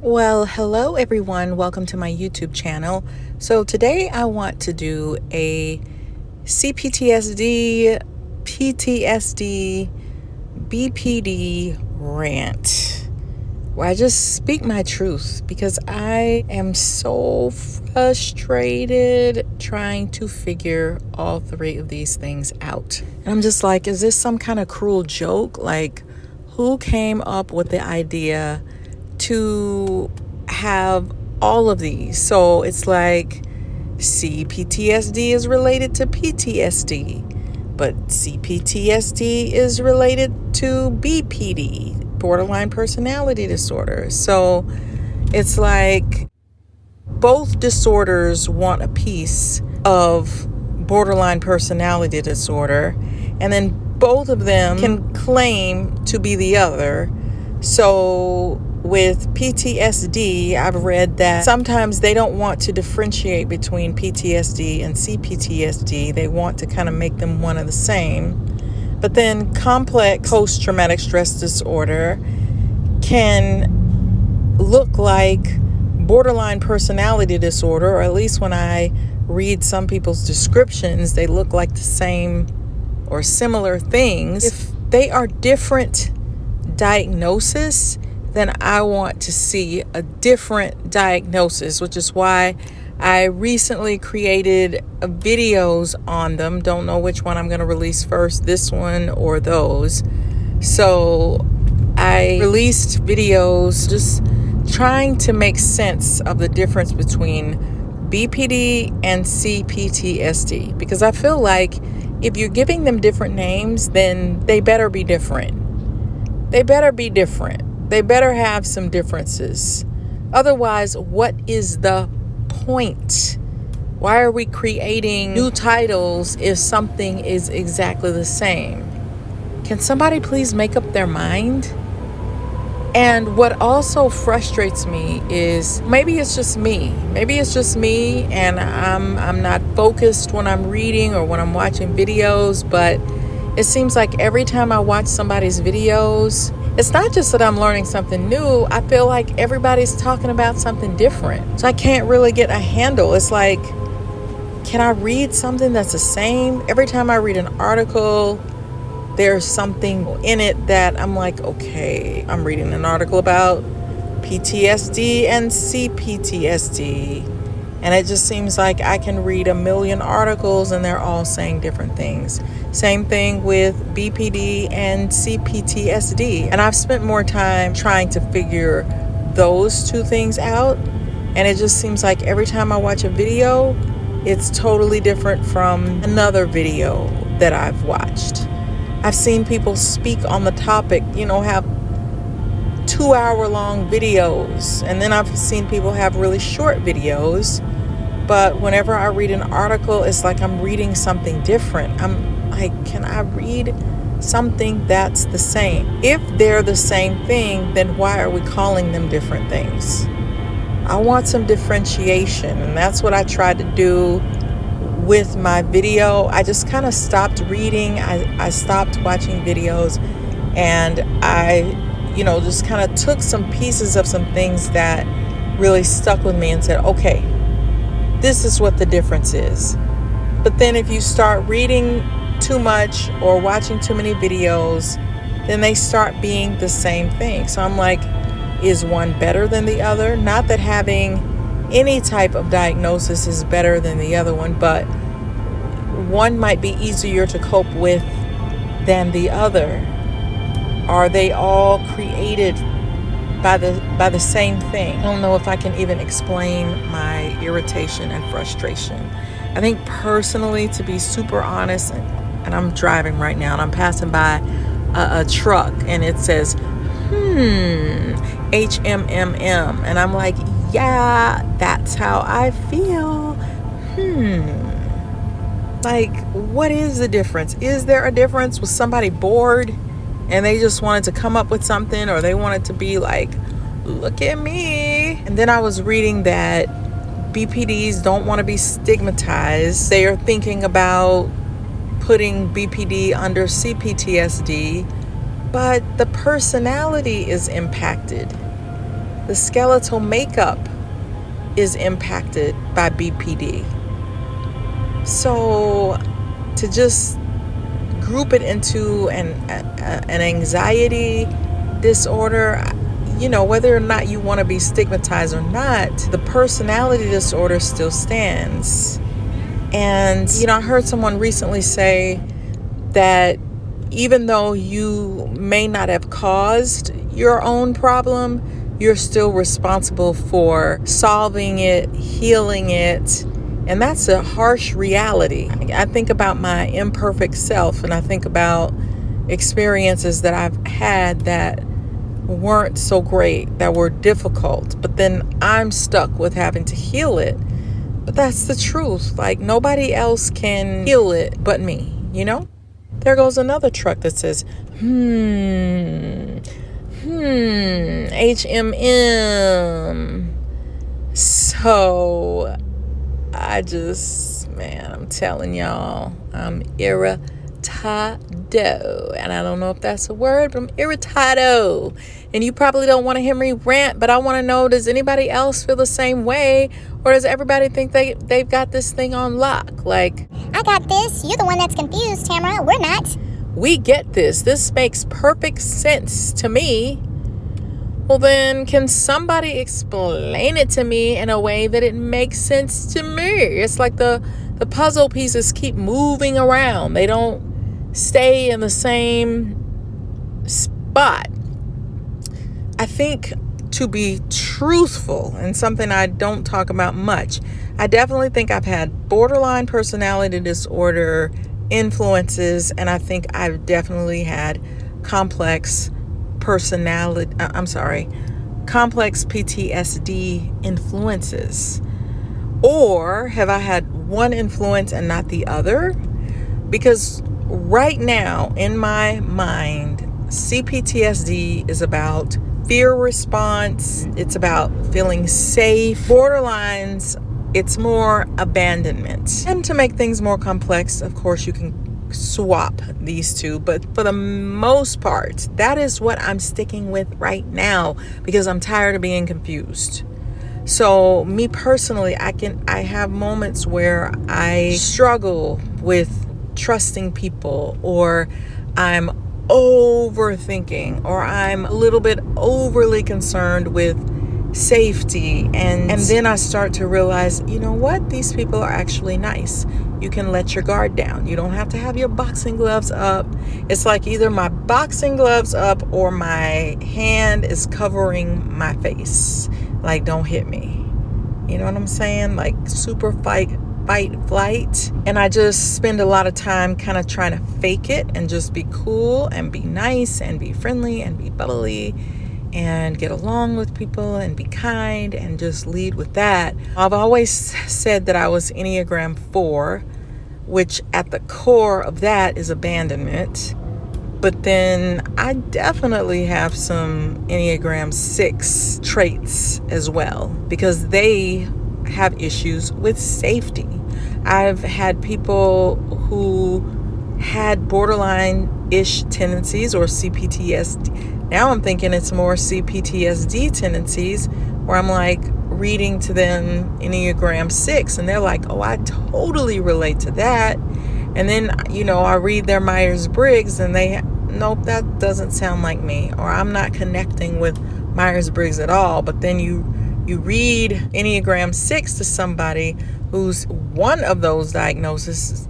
Well, hello everyone. Welcome to my YouTube channel. So today I want to do a C-Ptsd, PTSD, BPD rant, where I just speak my truth because I am so frustrated trying to figure all three of these things out. And I'm just like, is this some kind of cruel joke? Like, who came up with the idea to have all of these? So it's like C-Ptsd is related to PTSD, but C-Ptsd is related to BPD, borderline personality disorder. So it's like both disorders want a piece of borderline personality disorder, and then both of them can claim to be the other. So with PTSD, I've read that sometimes they don't want to differentiate between PTSD and C-Ptsd. They want to kind of make them one and the same. But then complex post-traumatic stress disorder can look like borderline personality disorder, or at least when I read some people's descriptions, they look like the same or similar things. If they are different diagnosis, then I want to see a different diagnosis, which is why I recently created videos on them. Don't know which one I'm going to release first, this one or those. So I released videos just trying to make sense of the difference between BPD and C-Ptsd, because I feel like if you're giving them different names, then they better be different. They better be different. They better have some differences. Otherwise, what is the point? Why are we creating new titles if something is exactly the same? Can somebody please make up their mind? And what also frustrates me is maybe it's just me. Maybe it's just me and I'm not focused when I'm reading or when I'm watching videos, but it seems like every time I watch somebody's videos, it's not just that I'm learning something new. I feel like everybody's talking about something different. So I can't really get a handle. It's like, can I read something that's the same? Every time I read an article, there's something in it that I'm like, okay, I'm reading an article about PTSD and C-Ptsd. And it just seems like I can read a million articles and they're all saying different things. Same thing with BPD and C-Ptsd. And I've spent more time trying to figure those two things out. And it just seems like every time I watch a video, it's totally different from another video that I've watched. I've seen people speak on the topic, have 2-hour-long videos. And then I've seen people have really short videos. But whenever I read an article, it's like I'm reading something different. I'm like, can I read something that's the same? If they're the same thing, then why are we calling them different things? I want some differentiation, and that's what I tried to do with my video. I just kind of stopped reading. I stopped watching videos, and I just kind of took some pieces of some things that really stuck with me and said, okay, this is what the difference is. But then if you start reading too much or watching too many videos, then they start being the same thing. So I'm like, is one better than the other? Not that having any type of diagnosis is better than the other one, but one might be easier to cope with than the other. Are they all created by the same thing? I don't know if I can even explain my irritation and frustration. I think personally, to be super honest, and I'm driving right now and I'm passing by a truck and it says HMMM, and I'm like, yeah, that's how I feel. Like, what is the difference? Is there a difference? Was somebody bored and they just wanted to come up with something, or they wanted to be like, look at me? And then I was reading that BPDs don't want to be stigmatized. They are thinking about putting BPD under C-Ptsd, but the personality is impacted. the skeletal makeup is impacted by BPD. So to just group it into an anxiety disorder, whether or not you want to be stigmatized or not, the personality disorder still stands. And, I heard someone recently say that even though you may not have caused your own problem, you're still responsible for solving it, healing it. And that's a harsh reality. I think about my imperfect self, and I think about experiences that I've had that weren't so great, that were difficult, but then I'm stuck with having to heal it. But that's the truth. Like, nobody else can heal it but me, There goes another truck that says, HMM. So I'm telling y'all, I'm irritado. And I don't know if that's a word, but I'm irritado. And you probably don't want to hear me rant, but I want to know, does anybody else feel the same way? Or does everybody think they've got this thing on lock? Like, I got this. You're the one that's confused, Tamara. We're not. We get this. This makes perfect sense to me. Well, then, can somebody explain it to me in a way that it makes sense to me? It's like the puzzle pieces keep moving around. They don't stay in the same spot. I think, to be truthful, and something I don't talk about much, I definitely think I've had borderline personality disorder influences, and I think I've definitely had complex PTSD influences. Or have I had one influence and not the other? Because right now in my mind, C-Ptsd is about fear response. It's about feeling safe. Borderlines, it's more abandonment. And to make things more complex, of course, you can swap these two, but for the most part, that is what I'm sticking with right now, because I'm tired of being confused. So me personally, I have moments where I struggle with trusting people, or I'm overthinking, or I'm a little bit overly concerned with safety, and then I start to realize, you know what, these people are actually nice. You can let your guard down. You don't have to have your boxing gloves up. It's like either my boxing gloves up or my hand is covering my face. Like, don't hit me. You know what I'm saying? Like super fight, flight. And I just spend a lot of time kind of trying to fake it and just be cool and be nice and be friendly and be bubbly and get along with people and be kind and just lead with that. I've always said that I was Enneagram 4, which at the core of that is abandonment. But then I definitely have some Enneagram 6 traits as well, because they have issues with safety. I've had people who had borderline-ish tendencies or C-Ptsd. Now I'm thinking it's more C-Ptsd tendencies, where I'm like reading to them Enneagram 6 and they're like, oh, I totally relate to that. And then, I read their Myers-Briggs and nope, that doesn't sound like me, or I'm not connecting with Myers-Briggs at all. But then you read Enneagram 6 to somebody who's one of those diagnoses,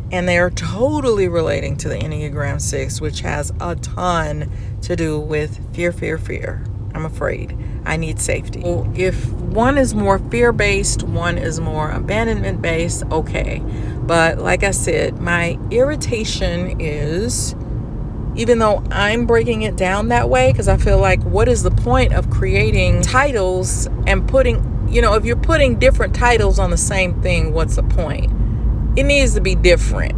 and they're totally relating to the Enneagram 6, which has a ton to do with fear. I'm afraid. I need safety. Well, if one is more fear-based, one is more abandonment-based, okay. But like I said, my irritation is, even though I'm breaking it down that way, because I feel like, what is the point of creating titles and putting, if you're putting different titles on the same thing, what's the point? It needs to be different.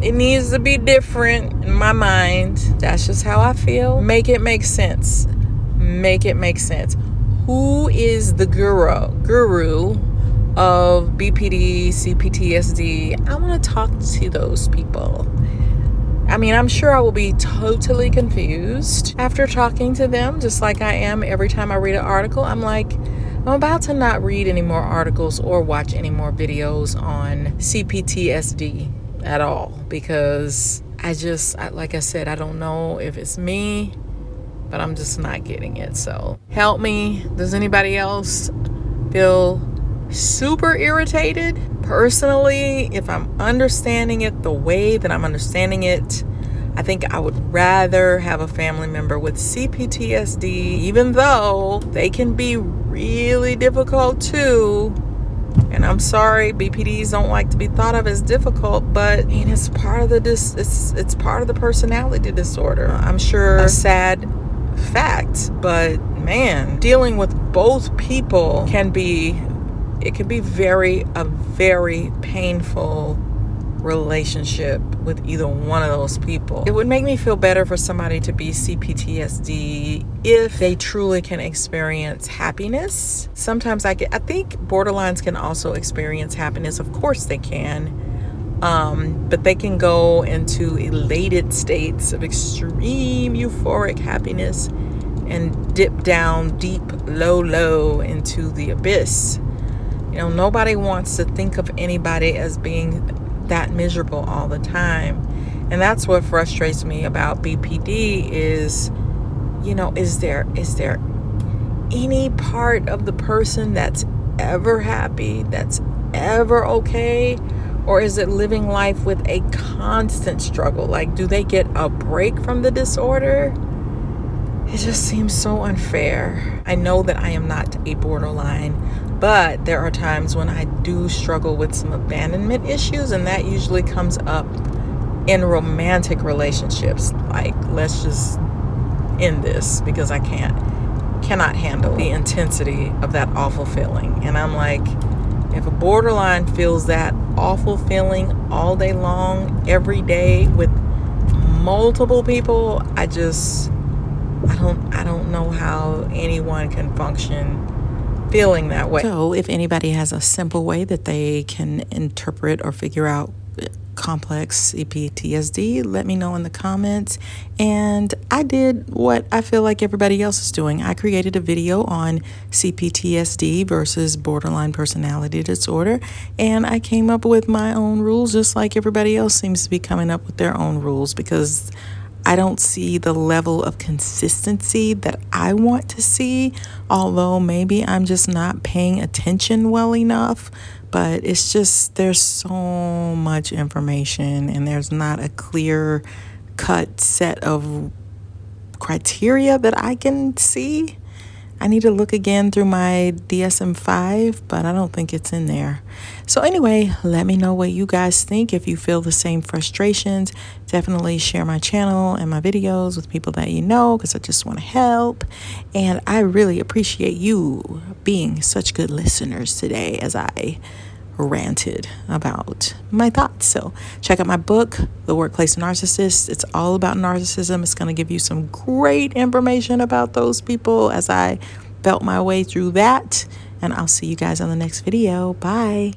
It needs to be different in my mind. That's just how I feel. Make it make sense. Make it make sense. Who is the guru of BPD, C-Ptsd? I want to talk to those people. I mean, I'm sure I will be totally confused after talking to them, just like I am every time I read an article. I'm like, I'm about to not read any more articles or watch any more videos on C-Ptsd at all, because like I said, I don't know if it's me, but I'm just not getting it. So help me. Does anybody else feel super irritated? Personally, if I'm understanding it the way that I'm understanding it, I think I would rather have a family member with C-Ptsd, even though they can be really difficult too. And I'm sorry, BPDs don't like to be thought of as difficult, but I mean, it's part of it's part of the personality disorder. I'm sure a sad fact, but man, dealing with both people can be a very painful relationship with either one of those people. It would make me feel better for somebody to be C-Ptsd if they truly can experience happiness. Sometimes I think borderlines can also experience happiness. Of course they can. But they can go into elated states of extreme euphoric happiness and dip down deep, low into the abyss. You know, nobody wants to think of anybody as being that miserable all the time. And that's what frustrates me about BPD is, you know, is there any part of the person that's ever happy, that's ever okay? Or is it living life with a constant struggle? Like, do they get a break from the disorder? It just seems so unfair. I know that I am not a borderline, but there are times when I do struggle with some abandonment issues, and that usually comes up in romantic relationships. Like, let's just end this because I cannot handle the intensity of that awful feeling. And I'm like, if a borderline feels that awful feeling all day long, every day with multiple people, I don't know how anyone can function feeling that way. So if anybody has a simple way that they can interpret or figure out complex C-Ptsd, let me know in the comments. And I did what I feel like everybody else is doing. I created a video on C-Ptsd versus borderline personality disorder, and I came up with my own rules, just like everybody else seems to be coming up with their own rules, because I don't see the level of consistency that I want to see, although maybe I'm just not paying attention well enough. But it's just, there's so much information and there's not a clear cut set of criteria that I can see. I need to look again through my DSM-5, but I don't think it's in there. So anyway, let me know what you guys think. If you feel the same frustrations, definitely share my channel and my videos with people that you know, because I just want to help. And I really appreciate you being such good listeners today as I ranted about my thoughts. So check out my book, The Workplace Narcissist. It's all about narcissism. It's going to give you some great information about those people as I felt my way through that. And I'll see you guys on the next video. Bye.